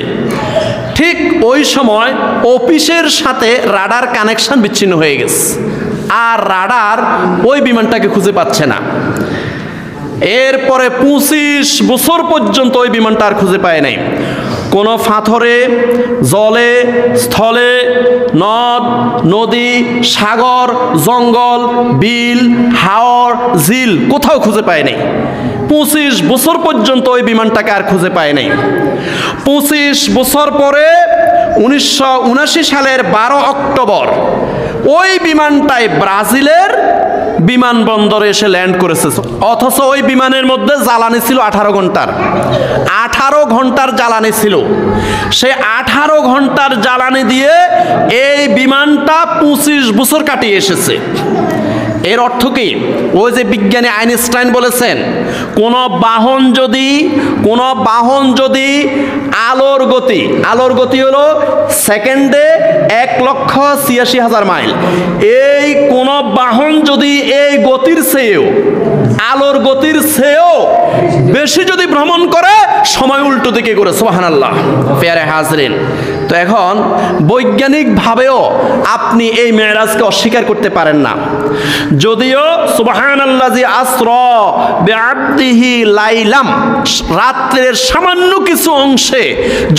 ঠিক ওই সময় অফিসের সাথে রাডার কানেকশন বিচ্ছিন্ন হয়ে গেছে, আর রাডার ওই বিমানটাকে খুঁজে পাচ্ছে না। এরপরে 25 বছর পর্যন্ত ওই বিমানটা আর খুঁজে পায় নাই। কোনো পাথরে, জলে, স্থলে, নদ নদী, সাগর, জঙ্গল, বিল, হাওর, ঝিল কোথাও খুঁজে পায় নাই। 25 বছর পর্যন্ত ওই বিমানটাকে আর খুঁজে পায় নাই। 25 বছর পরে 1979 সালের 12 অক্টোবর ওই বিমানটাই ব্রাজিলের বিমানবন্দরে এসে ল্যান্ড করেছে, অথচ ওই বিমানের মধ্যে জ্বালানি ছিল 18 ঘন্টার। 18 ঘন্টার জ্বালানি ছিল। সেই 18 ঘন্টার জ্বালানি দিয়ে এই বিমানটা 25 বছর কাটিয়ে এসেছে। এর অর্থ কি? ওই যে বিজ্ঞানী আইনস্টাইন বলেছেন, কোন বাহন যদি আলোর গতি হলো সেকেন্ডে 1,86,000 মাইল, এই কোন বাহন যদি এই গতির চেয়েও, আলোর গতির চেয়েও বেশি যদি ভ্রমণ করে, সময় উল্টো দিকে করে। সুবহানাল্লাহ। প্রিয় হাজরিন, তো এখন বৈজ্ঞানিকভাবেও আপনি এই মেরাজকে অস্বীকার করতে পারেন না। যদিও সুবহানাল্লাযী আসরা বিআবদিহি লাইলাম, রাত্রের সামান্য কিছু অংশে,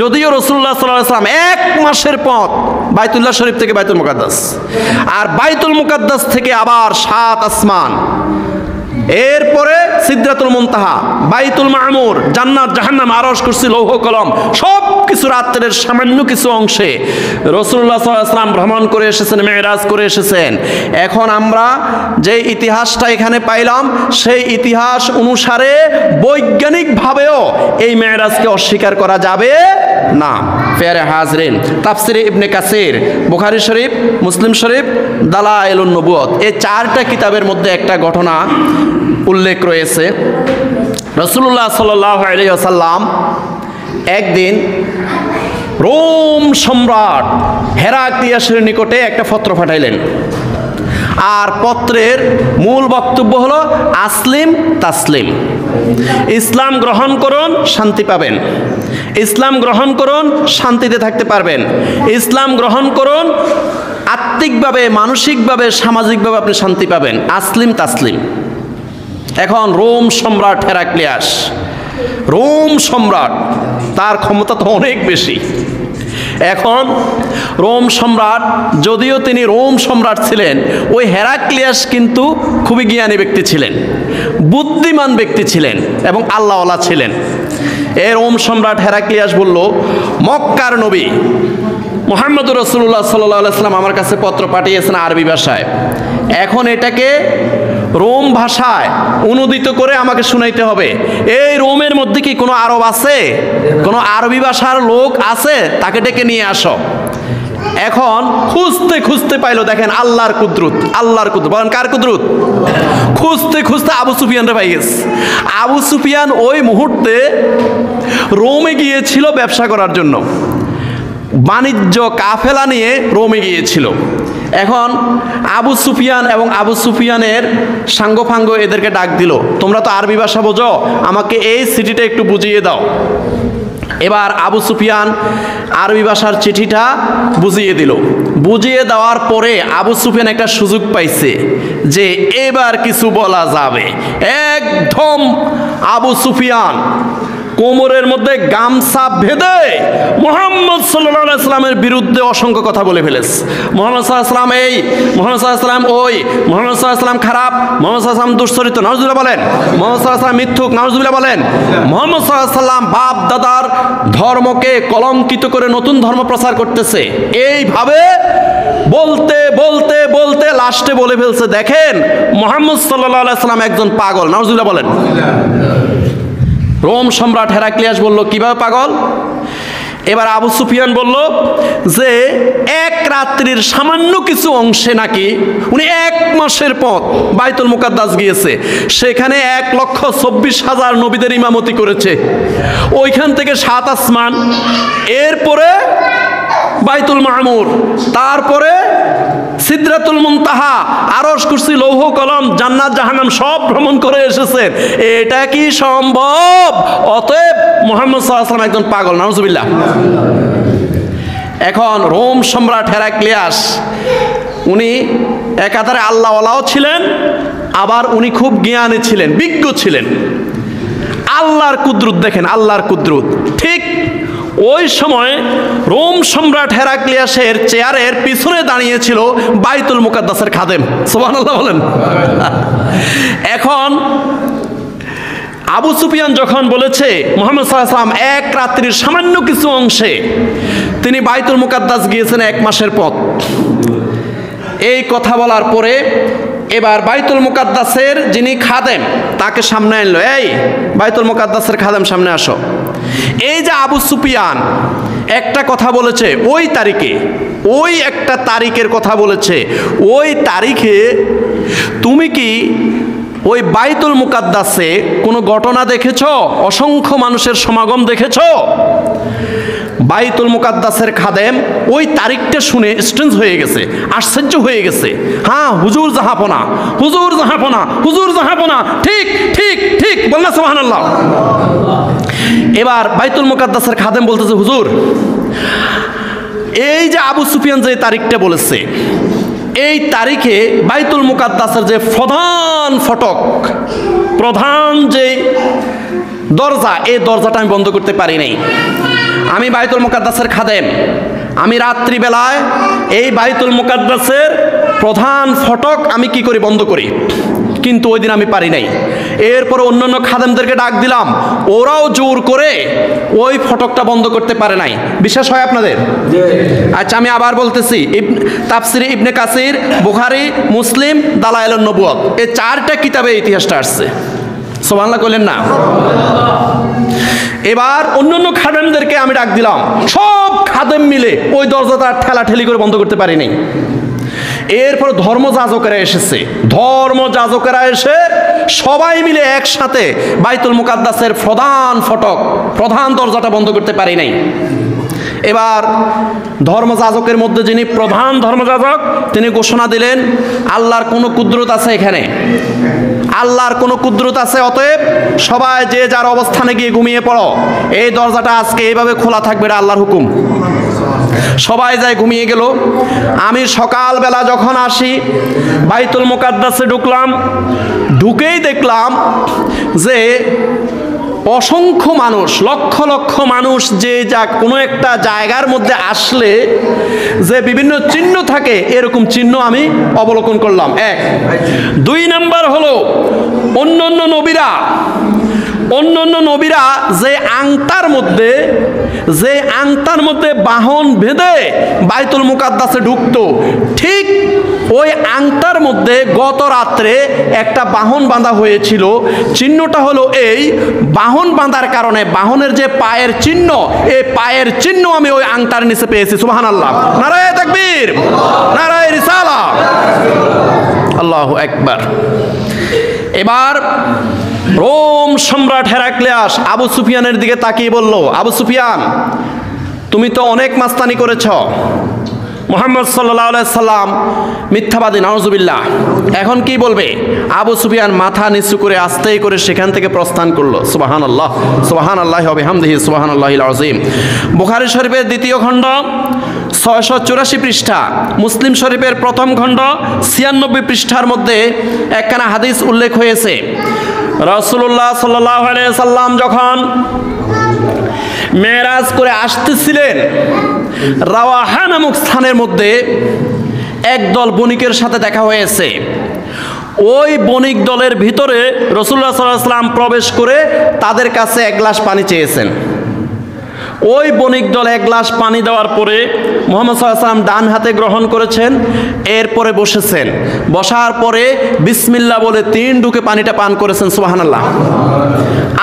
যদিও রাসূলুল্লাহ সাল্লাল্লাহু আলাইহি ওয়াসাল্লাম 1 মাসের পথ বাইতুল্লাহ শরীফ থেকে বাইতুল মুকাদ্দাস, আর বাইতুল মুকাদ্দাস থেকে আবার 7 আসমান, এরপরে সিদরাতুল মুনতাহা, বাইতুল মামুর, জান্নাত, জাহান্নাম, আরশ, কুরসি, লৌহ কলম, সব কিছু রাত্রের সামান্য কিছু অংশে রাসূলুল্লাহ সাল্লাল্লাহু আলাইহি ওয়াসাল্লাম ভ্রমণ করে এসেছেন, মেরাজ করে এসেছেন। এখন আমরা যে ইতিহাসটা এখানে পাইলাম, সেই ইতিহাস অনুসারে বৈজ্ঞানিকভাবেও এই মেরাজকে অস্বীকার করা যাবে না। ফেরে হাজরিন, তাফসিরে ইবনে কাসির, বুখারী শরীফ, মুসলিম শরীফ, দালাইলুন নবুয়ত, এই 4টা কিতাবের মধ্যে একটা ঘটনা উল্লেখ রয়েছে। রাসূলুল্লাহ সাল্লাল্লাহু আলাইহি ওয়াসাল্লাম একদিন রোম সম্রাট হেরাক্লিয়াসের নিকটে একটা পত্র পাঠাইলেন, আর পত্রের মূল বক্তব্য হলো আসলিম তাসলিম, ইসলাম গ্রহণ করুন শান্তি পাবেন, ইসলাম গ্রহণ করুন শান্তিতে থাকতে পারবেন, ইসলাম গ্রহণ করুন আত্মিকভাবে, মানসিকভাবে, সামাজিকভাবে আপনি শান্তি পাবেন, আসলিম তাসলিম। এখন রোম সম্রাট হেরাক্লিয়াস, রোম সম্রাট, তার ক্ষমতা তো অনেক বেশি। এখন রোম সম্রাট, যদিও তিনি রোম সম্রাট ছিলেন, ওই হেরাক্লিয়াস কিন্তু খুবই জ্ঞানী ব্যক্তি ছিলেন, বুদ্ধিমান ব্যক্তি ছিলেন এবং আল্লাহওয়ালা ছিলেন। এই রোম সম্রাট হেরাক্লিয়াস বলল, মক্কার নবী মুহাম্মদুর রাসূলুল্লাহ সাল্লাল্লাহু আলাইহি ওয়াসাল্লাম আমার কাছে পত্র পাঠিয়েছেন আরবি ভাষায়, এখন এটাকে রোম ভাষায় অনুদিত করে আমাকে শুনাইতে হবে। এই রোমের মধ্যে কি কোনো আরব আছে? কোনো আরবি ভাষার লোক আছে? তাকে ডেকে নিয়ে আসো। এখন খুঁজতে খুঁজতে পাইলো, দেখেন আল্লাহর কুদরত, আল্লাহর কুদরত, বলেন কার কুদরত? খুঁজতে খুঁজতে আবু সুফিয়ানরে পাই গেছে। আবু সুফিয়ান ওই মুহূর্তে রোমে গিয়েছিল ব্যবসা করার জন্য, বাণিজ্য কাফেলা নিয়ে রোমে গিয়েছিল। এখন আবু সুফিয়ান এবং আবু সুফিয়ানের সাঙ্গপাঙ্গ এদেরকে ডাক দিল, তোমরা তো আরবি ভাষা বোঝো, আমাকে এই সিটিটা একটু বুঝিয়ে দাও। এবার আবু সুফিয়ান আরবি ভাষার চিঠিটা বুঝিয়ে দিল। বুঝিয়ে দেওয়ার পরে আবু সুফিয়ান একটা সুযোগ পাইছে যে এবার কিছু বলা যাবে। একদম আবু সুফিয়ান কোমরের মধ্যে গামছা বেঁধে মুহাম্মদ সাল্লাল্লাহু আলাইহি ওয়াসাল্লামের বিরুদ্ধে অসংখ্য কথা বলে ফেলেছে। মুহাম্মদ সাল্লাল্লাহু আলাইহি ওয়াসাল্লাম এই, মুহাম্মদ সাল্লাল্লাহু আলাইহি ওয়াসাল্লাম ওই, মুহাম্মদ সাল্লাল্লাহু আলাইহি ওয়াসাল্লাম খারাপ, মুহাম্মদ সাল্লাল্লাহু আলাইহি ওয়াসাল্লাম দুশ্চরিত্র, নাউজুবিল্লাহ বলেন, মুহাম্মদ সাল্লাল্লাহু আলাইহি ওয়াসাল্লাম মিথ্যুক, নাউজুবিল্লাহ বলেন, মুহাম্মদ সাল্লাল্লাহু আলাইহি ওয়াসাল্লাম বাপ দাদার ধর্মকে কলঙ্কিত করে নতুন ধর্ম প্রচার করতেছে। এইভাবে বলতে বলতে বলতে লাস্টে বলে ফেলছে, দেখেন মুহাম্মদ সাল্লাল্লাহু আলাইহি ওয়াসাল্লাম একজন পাগল, নাউজুবিল্লাহ বলেন। রোম সম্রাট হেরাক্লিয়াস বলল, কিভাবে পাগল? এবার আবু সুফিয়ান বলল যে এক রাত্রির সামান্য কিছু অংশে নাকি উনি 1 মাসের পথ বাইতুল মুকাদ্দাস গিয়েছে, সেখানে 1,24,000 নবীদের ইমামতি করেছে, ওইখান থেকে 7 আসমান, এরপরে বাইতুল মামুর, তারপরে সিদরাতুল মুনতাহা, আরশ, কুরসি, লৌহ কলম, জান্নাত, জাহান্নাম সব ভ্রমণ করে এসেছেন। এটা কি সম্ভব? অতএব মুহাম্মদ সাল্লাল্লাহু আলাইহি ওয়াসাল্লাম একজন পাগল, নাউজুবিল্লাহ। এখন রোম সম্রাট হেরাক্লিয়াস উনি একাধারে আল্লাহওয়ালাও ছিলেন, আবার উনি খুব জ্ঞানী ছিলেন, বিজ্ঞ ছিলেন। আল্লাহর কুদরত দেখেন, আল্লাহর কুদরত। ঠিক ওই সময় রোম সম্রাট হেরাক্লিয়াসের চেয়ারের পিছনে দাঁড়িয়েছিল বাইতুল মুকাদ্দাসের খাদেম, সুবহানাল্লাহ বলেন। এখন আবু সুফিয়ান যখন বলেছে মুহাম্মদ সাল্লাল্লাহু আলাইহি ওয়াসাল্লাম এক রাত্রির সামান্য কিছু অংশে তিনি বাইতুল মুকাদ্দাস গিয়েছেন 1 মাসের পথ, এই কথা বলার পরে এবার বাইতুল মুকাদ্দাসের যিনি খাদেম তাকে সামনে আনলো, এই বাইতুল মুকাদ্দাসের খাদেম সামনে আসো। এই যে আবু সুফিয়ান একটা কথা বলেছে ওই তারিখে, ওই একটা তারিখের কথা বলেছে, ওই তারিখে তুমি কি ওই বাইতুল মুকাদ্দাসে কোনো ঘটনা দেখেছো? অসংখ্য মানুষের সমাগম দেখেছো? বাইতুল মুকাদ্দাসের খাদেম ওই তারিখটা শুনে স্ট্রেঞ্জ হয়ে গেছে, আশ্চর্য হয়ে গেছে। হ্যাঁ হুজুর জাহাপনা, হুজুর জাহাপনা, হুজুর জাহাপনা, ঠিক ঠিক ঠিক, বলনা সুবহানাল্লাহ। এবার বাইতুল মুকাদ্দাসের খাদেম বলতেছে, হুজুর এই যে আবু সুফিয়ান যে তারিখটা বলেছে, এই তারিখে বাইতুল মুকাদ্দাসের যে প্রধান ফটক, প্রধান যে দরজা, এই দরজাটা আমি বন্ধ করতে পারি নাই। আমি বাইতুল মুকাদ্দাসের খাদেম, আমি রাত্রিবেলায় এই বাইতুল মুকাদ্দাসের প্রধান ফটক আমি কি করি, বন্ধ করি, কিন্তু ওই দিন আমি পারি নাই। এরপরে অন্যান্য খাদেমদেরকে ডাক দিলাম, ওরাও জোর করে ওই ফটকটা বন্ধ করতে পারে নাই। বিশ্বাস হয় আপনাদের? আচ্ছা, আমি আবার বলতেছি, তাফসিরে ইবনে কাসির, বুখারী, মুসলিম, দালায়েলুন নবুওয়াত, এই 4টা কিতাবে ইতিহাসটা আসছে। সুবহানাল্লাহ কইলেন না? এবার অন্যান্য খাদেমদেরকে আমি ডাক দিলাম, সব খাদেম মিলে ওই দরজাটা ঠেলাঠেলি করে বন্ধ করতে পারি নাই। এরপর ধর্মযাজকেরা এসেছে, ধর্মযাজকেরা এসে সবাই মিলে একসাথে বাইতুল মুকাদ্দাসের প্রধান ফটক, প্রধান দরজাটা বন্ধ করতে পারি নাই। এবার ধর্মযাজকের মধ্যে যিনি প্রধান ধর্মযাজক, তিনি ঘোষণা দিলেন, আল্লাহর কোনো কুদরত আছে এখানে, আল্লাহর কোনো কুদরত আছে, অতএব সবাই যে যার অবস্থানে গিয়ে ঘুমিয়ে পড়ো, এই দরজাটা আজকে এইভাবে খোলা থাকবে, এটা আল্লাহর হুকুম। সবাই যায়, ঘুমিয়ে গেল। আমি সকালবেলা যখন আসি, বাইতুল মুকাদ্দাসে ঢুকলাম, ঢুকেই দেখলাম যে অসংখ্য মানুষ, লক্ষ লক্ষ মানুষ, যে যা কোনো একটা জায়গার মধ্যে আসলে যে বিভিন্ন চিহ্ন থাকে, এরকম চিহ্ন আমি অবলোকন করলাম। 1। 2 নাম্বার হলো অন্যান্য নবীরা যে আংটার মধ্যে বাহন বেঁধে বাইতুল মুকাদ্দাসে ঢুকতো, ঠিক ওই আংটার মধ্যে গত রাত্রে একটা বাহন বাঁধা হয়েছিল। চিহ্নটা হলো এই, বাহন বাঁধার কারণে বাহনের যে পায়ের চিহ্ন, এই পায়ের চিহ্ন আমি ওই আংটার নিচে পেয়েছি। সুবহানাল্লাহ, নারায়ে তাকবীর, নারায়ে রিসালাহ, আল্লাহু আকবার। এবার রোম সম্রাট হেরাক্লিয়াস আবু সুফিয়ানের দিকে তাকিয়ে বলল, আবু সুফিয়ান, তুমি তো অনেক মাস্তানি করেছ, মুহাম্মদ সাল্লাল্লাহু আলাইহি সাল্লাম মিথ্যাবাদী, নাউজুবিল্লাহ, এখন কি বলবে? আবু সুফিয়ান মাথা নিচু করে আস্তে করে সেখান থেকে প্রস্থান করলো। সুবহানাল্লাহ, সুবহানাল্লাহি ওয়া বিহামদিহি, সুবহানাল্লাহিল আযীম। বুখারী শরীফের 2য় খণ্ড 684 পৃষ্ঠা, মুসলিম শরীফের 1ম খণ্ড 96 পৃষ্ঠার মধ্যে একখানা হাদিস উল্লেখ হয়েছে। রাসূলুল্লাহ সাল্লাল্লাহু আলাইহি সাল্লাম যখন মেরাজ করে আসতেছিলেন, রাওয়াহা নামক স্থানের মধ্যে একদল বণিকের সাথে দেখা হয়েছে। ওই বণিক দলের ভিতরে রাসূলুল্লাহ সাল্লাল্লাহু আলাইহি সাল্লাম প্রবেশ করে তাদের কাছে 1 গ্লাস পানি চেয়েছেন। ওই বণিক দল 1 গ্লাস পানি দেওয়ার পরে মুহাম্মদ সাল্লাল্লাহু আলাইহি সাল্লাম ডান হাতে গ্রহণ করেছেন, এরপরে বসেছেন, বসার পরে বিসমিল্লাহ বলে 3 ঢুকে পানিটা পান করেছেন। সুবহানাল্লাহ।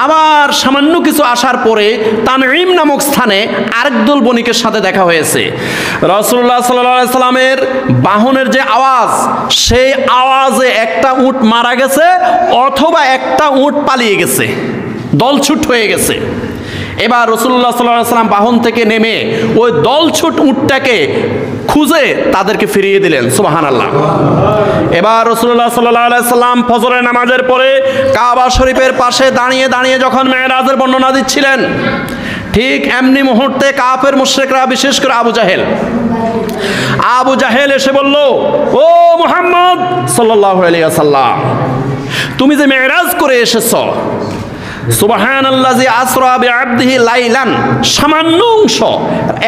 আবার সামান্য কিছু আসার পরে তানঈম নামক স্থানে আরেক দল বণিকের সাথে দেখা হয়েছে। রাসূলুল্লাহ সাল্লাল্লাহু আলাইহি সাল্লামের বাহনের যে আওয়াজ, সেই আওয়াজে একটা উট মারা গেছে অথবা একটা উট পালিয়ে গেছে, দলছুট হয়ে গেছে। এবার রাসূলুল্লাহ সাল্লাল্লাহু আলাইহি সাল্লাম বাহন থেকে নেমে ওই দলছুট উটটাকে খুঁজে তাদেরকে ফিরিয়ে দিলেন। সুবহানাল্লাহ। এবার রাসূলুল্লাহ সাল্লাল্লাহু আলাইহি সাল্লাম ফজরের নামাজের পরে কাবা শরীফের পাশে দাঁড়িয়ে দাঁড়িয়ে যখন মেরাজের বর্ণনা দিচ্ছিলেন, ঠিক এমনি মুহূর্তে কাফের মুশরিকরা, বিশেষ করে আবু জাহেল এসে বলল, ও মুহাম্মদ সাল্লাল্লাহু আলাইহি ওয়াসাল্লাম, তুমি যে মেরাজ করে এসেছো, সুবহানাল্লাযী আসরা বিআবদিহি লাইলান, সামান্য অংশ,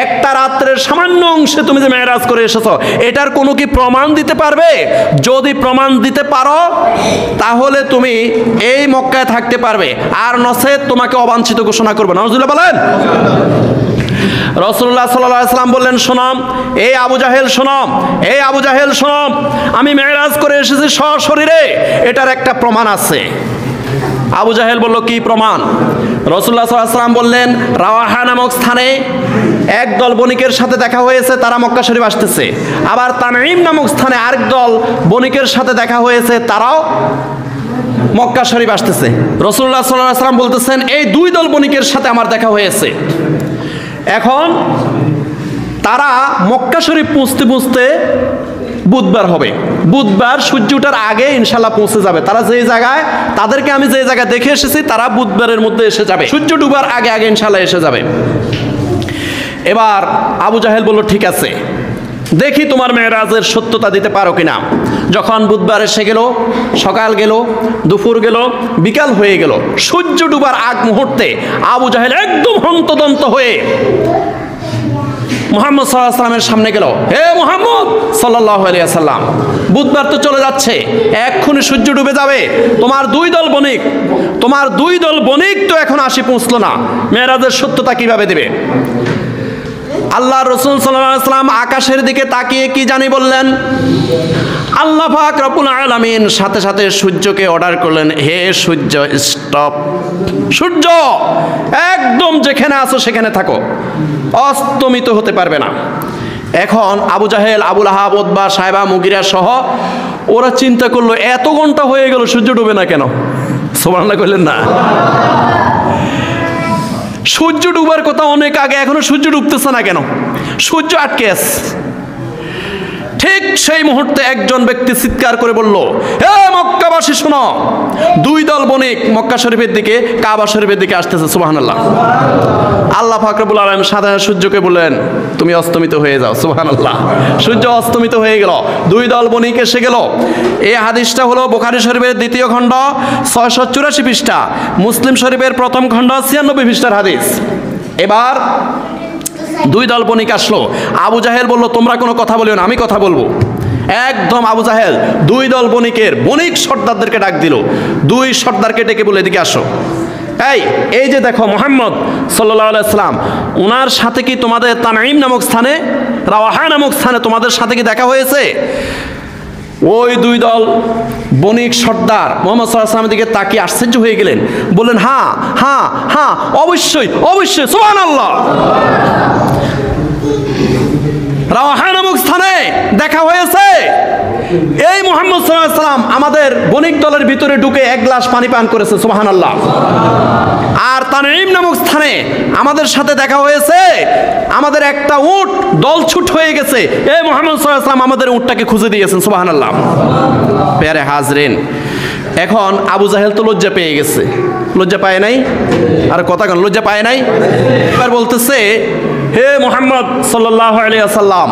একটা রাত্রের সামান্য অংশে তুমি যে মেরাজ করে এসেছো, এটার কোনো কি প্রমাণ দিতে পারবে? যদি প্রমাণ দিতে পারো তাহলে তুমি এই মক্কায় থাকতে পারবে, আর নচেৎ তোমাকে অবাঞ্ছিত ঘোষণা করবে। নাউজুবিল্লাহ বলেন। রাসূলুল্লাহ সাল্লাল্লাহু আলাইহি সাল্লাম বললেন, শোনো এই আবু জাহেল, শোনো এই আবু জাহেল, শোনো, আমি মেরাজ করে এসেছি সশরীরে, এটার একটা প্রমাণ আছে। আবু জাহেল বলল, কি প্রমাণ? রাসূলুল্লাহ সাল্লাল্লাহু আলাইহি সাল্লাম বললেন, রাওয়াহা নামক স্থানে একদল বণিকের সাথে দেখা হয়েছে, তারা মক্কা শরীফ আসতেছে। আবার তানঈম নামক স্থানে আরেক দল বণিকের সাথে দেখা হয়েছে, তারাও মক্কা শরীফ আসতেছে। রাসূলুল্লাহ সাল্লাল্লাহু আলাইহি সাল্লাম বলতেছেন, এই 2 দল বণিকের সাথে আমার দেখা হয়েছে। এখন তারা মক্কা শরীফ পৌঁছতে পৌঁছতে বুধবার হবে, বুধবার সূর্য ওঠার আগে ইনশাল্লাহ পৌঁছে যাবে। তারা যে জায়গায়, তাদেরকে আমি যে জায়গায় দেখে এসেছি, তারা বুধবারের মধ্যে এসে যাবে, সূর্য ডুবার আগে আগে ইনশাল্লাহ এসে যাবে। এবার আবু জাহেল বলল, ঠিক আছে, দেখি তোমার মেরাজের সত্যতা দিতে পারো কিনা। যখন বুধবার এসে গেল, সকাল গেল, দুপুর গেল, বিকাল হয়ে গেল, সূর্য ডুবার আগ মুহূর্তে আবু জাহেল একদম হন্তদন্ত হয়ে মুহাম্মদ সাল্লাল্লাহু আলাইহি ওয়াসাল্লামের সামনে গেল, হে মুহাম্মদ সাল্লাল্লাহু আলাইহি ওয়াসাল্লাম, বুধবার তো চলে যাচ্ছে, এক্ষুনি সূর্য ডুবে যাবে, তোমার দুই দল বণিক তো এখন আসি পৌঁছলো না, মেরাজের সত্যতা কিভাবে দেবে? আল্লাহ রাসূল সাল্লাল্লাহু আলাইহি ওয়াসাল্লাম আকাশের দিকে তাকিয়ে কি জানি বললেন? আল্লাহ পাক রব্বুল আলামিন সাথে সাথে সূর্যকে অর্ডার করলেন, হে সূর্য স্টপ, সূর্য একদম যেখানে আছো সেখানে থাকো, অস্তমিত হতে পারবে না। এখন আবু জাহেল, আবুল আহাব, উতবা, সাইবা, মুগিরা সহ ওরা চিন্তা করলো, এত ঘন্টা হয়ে গেল সূর্য ডুবে না কেন? সুবহানাল্লাহ কইলেন না? সূর্য ডুবার কথা অনেক আগে, এখনো সূর্য ডুবতেছে না কেন? সূর্য আটকে আছে। ঠিক সেই মুহূর্তে একজন ব্যক্তি চিৎকার করে বলল, হে মক্কাবাসী শোনো, দুই দল বণিক মক্কা শরীফের দিকে, কাবা শরীফের দিকে আসতেছে। সুবহানাল্লাহ। আল্লাহ পাক রব্বুল আলামিন সাধারণ সূর্যকে বললেন, তুমি অস্তমিত হয়ে যাও। সুবহানাল্লাহ। সূর্য অস্তমিত হয়ে গেল, দুই দল বণিক এসে গেল। এই হাদিসটা হলো বুখারী শরীফের দ্বিতীয় খণ্ড 684 পৃষ্ঠা, মুসলিম শরীফের প্রথম খণ্ড 96 পৃষ্ঠার হাদিস। এবার দুই দল বণিক আসলো। আবু জাহেল বলল, তোমরা কোনো কথা বলিও না, আমি কথা বলবো। একদম আবু জাহেল দুই দল বণিক সর্দারদেরকে ডাক দিল। দুই সর্দারকে ডেকে বলে, এদিকে আসো। এই যে দেখো মুহাম্মদ সাল্লাল্লাহু আলাইহি ওয়াসাল্লাম, ওনার সাথে কি তোমাদের তানঈম নামক স্থানে, রাওয়াহা নামক স্থানে তোমাদের সাথে কি দেখা হয়েছে? ওই দুই দল বণিক সর্দার মুহাম্মদ সাল্লাল্লাহু আলাইহি ওয়াসাল্লামের দিকে তাকিয়ে আশ্চর্য হয়ে গেলেন, বললেন, হ্যাঁ হ্যাঁ হ্যাঁ, অবশ্যই অবশ্যই, সুবহানাল্লাহ। রাওয়াহা নামক স্থানে দেখা হয়েছে। এই মুহাম্মদ সাল্লাল্লাহু আলাইহি ওয়াসাল্লাম আমাদের বণিক দলের ভিতরে ঢুকে এক গ্লাস পানি পান করেছে। সুবহানাল্লাহ। আর তানঈম নামক স্থানে আমাদের সাথে দেখা হয়েছে, আমাদের একটা উট দলছুট হয়ে গেছে, এই মুহাম্মদ সাল্লাল্লাহু আলাইহি ওয়াসাল্লাম আমাদের উটটাকে খুঁজে দিয়েছেন। সুবহানাল্লাহ। প্যারে হাজরিন, এখন আবু জাহেল তো লজ্জা পেয়ে গেছে। লজ্জা পায় নাই? আর কথা কেন, লজ্জা পায় নাই? এবার বলতেছে, হে মুহাম্মদ সাল্লাল্লাহু আলাইহি ওয়াসাল্লাম,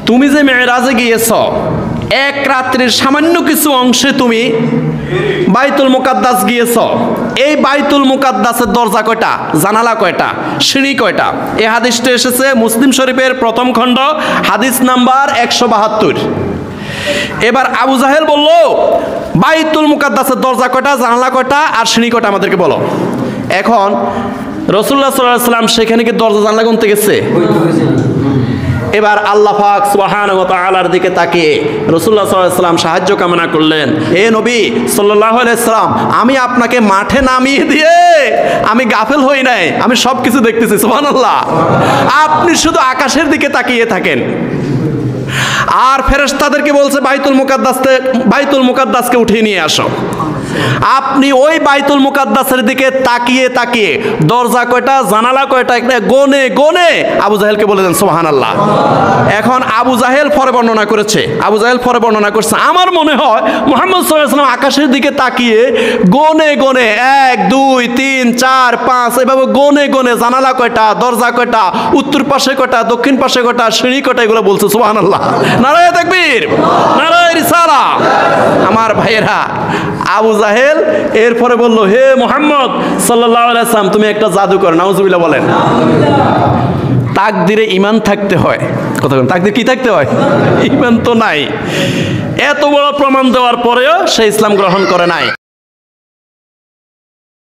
তুমি যে মেরাজে গিয়েছ, এক রাত্রির সামান্য কিছু অংশে তুমি বাইতুল মুকাদ্দাস গিয়েছ। এই বাইতুল মুকাদ্দাসের দরজা কয়টা, জানালা কয়টা, সিঁড়ি কয়টা? এই হাদিসটা এসেছে মুসলিম শরীফের প্রথম খণ্ড, হাদিস নাম্বার 172। এবার আবু জাহেল বলল, বাইতুল মুকাদ্দাসের দরজা কয়টা, জানালা কয়টা আর সিঁড়ি কয়টা আমাদেরকে বলো। এখন রাসূলুল্লাহ সাল্লাল্লাহু আলাইহি ওয়াসাল্লাম সেখানে কি দরজা জানালা গুনতে গেছে? এবার আল্লাহ পাক সুবহানাহু ওয়া তাআলার দিকে তাকিয়ে রাসূলুল্লাহ সাল্লাল্লাহু আলাইহি ওয়াসাল্লাম সাহায্য কামনা করলেন, হে নবী সাল্লাল্লাহু আলাইহি ওয়াসাল্লাম, আমি আপনাকে মাঠে নামিয়ে দিয়ে আমি গাফেল হই নাই, আমি সব কিছু দেখতেছি। সুবহানাল্লাহ। আপনি শুধু আকাশের দিকে তাকিয়ে থাকেন। আর ফেরেশতাদেরকে বলছে, বাইতুল মুকাদ্দাসকে উঠিয়ে নিয়ে আসো। আপনি ওই বাইতুল মুকাদ্দাসের দিকে তাকিয়ে তাকিয়ে দরজা কয়টা, জানালা কয়টা, গনে গনে আবু জাহেলকে বলে দেন। সুবহানাল্লাহ। এখন আবু জাহেল পরে বর্ণনা করছে, আমার মনে হয় মুহাম্মদ সাল্লাল্লাহু আলাইহি ওয়াসাল্লাম আকাশের দিকে তাকিয়ে গনে গনে 1 2 3 4 5 এভাবে গনে গনে জানালা কয়টা, দরজা কয়টা, উত্তর পাশে কয়টা, দক্ষিণ পাশে কয়টা, সিঁড়ি কয়টা, এগুলো বলছে। সুবহানাল্লাহ। নারায়ে তাকবীর, নারায়ে রিসালা। আমার ভাইয়েরা, আবু জাহেল এরপরে বলল, হে মুহাম্মদ সাল্লাল্লাহু আলাইহি ওয়াসাল্লাম, তুমি একটা জাদুকর। নাউজুবিল্লাহ বলেন। তাকদিরে ঈমান থাকতে হয়। কথা বলেন, তাকদির কি থাকতে হয়? ঈমান তো নাই। এত বড় প্রমাণ দেওয়ার পরেও সে ইসলাম গ্রহণ করে নাই।